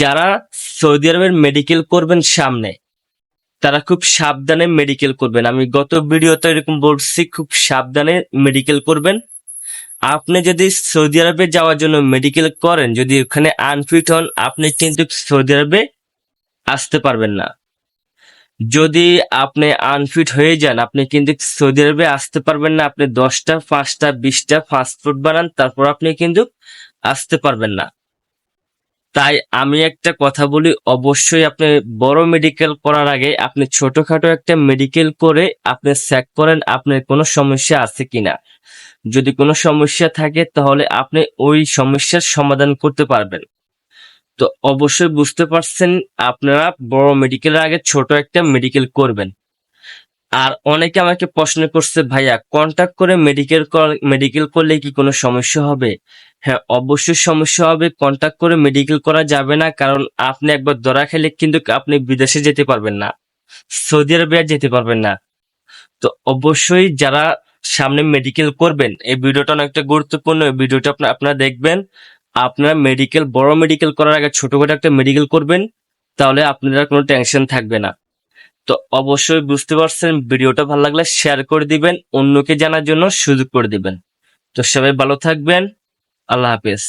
যারা সৌদি আরবের মেডিকেল করবেন সামনে, তারা খুব সাবধানে মেডিকেল করবেন। আমি গত ভিডিওতে এরকম বলছি, খুব সাবধানে মেডিকেল করবেন। আপনি যদি সৌদি আরবে যাওয়ার জন্য মেডিকেল করেন, যদি ওখানে আনফিট হন, আপনি কিন্তু সৌদি আরবে আসতে পারবেন না। যদি আপনি আনফিট হয়ে যান, আপনি কিন্তু সৌদি আরবে আসতে পারবেন না। আপনি 10টা 5টা 20টা ফাস্টফুড বানান, তারপর আপনি কিন্তু আসতে পারবেন না। তাই আমি একটা কথা বলি, অবশ্যই আপনি বড় মেডিকেল করার আগে আপনি ছোটখাটো একটা মেডিকেল করে আপনি চেক করেন আপনার কোনো সমস্যা আছে কিনা। যদি কোনো সমস্যা থাকে তাহলে আপনি ওই সমস্যার সমাধান করতে পারবেন। তো অবশ্যই বুঝতে পারছেন, আপনারা বড় মেডিকেলের আগে ছোট একটা মেডিকেল করবেন। আর অনেকে আমাকে প্রশ্ন করছে, ভাইয়া কন্টাক্ট করে মেডিকেল করলে কি কোনো সমস্যা হবে? হ্যাঁ, অবশ্যই সমস্যা হবে। কন্টাক্ট করে মেডিকেল করা যাবে না, কারণ আপনি একবার ধরা খেলে কিন্তু আপনি বিদেশে যেতে পারবেন না, সৌদি আরবে আর যেতে পারবেন না। তো অবশ্যই যারা সামনে মেডিকেল করবেন, এই ভিডিওটা অনেকটা গুরুত্বপূর্ণ। এই ভিডিওটা আপনারা দেখবেন। আপনারা বড় মেডিকেল করার আগে ছোটখাটো একটা মেডিকেল করবেন, তাহলে আপনারা কোনো টেনশন থাকবে না। তো অবশ্যই বুঝতে পারছেন, ভিডিওটা ভালো লাগলে শেয়ার করে দিবেন, অন্যকে জানার জন্য সুযোগ করে দিবেন। তো সবাই ভালো থাকবেন। আল্লাহ হাফেজ।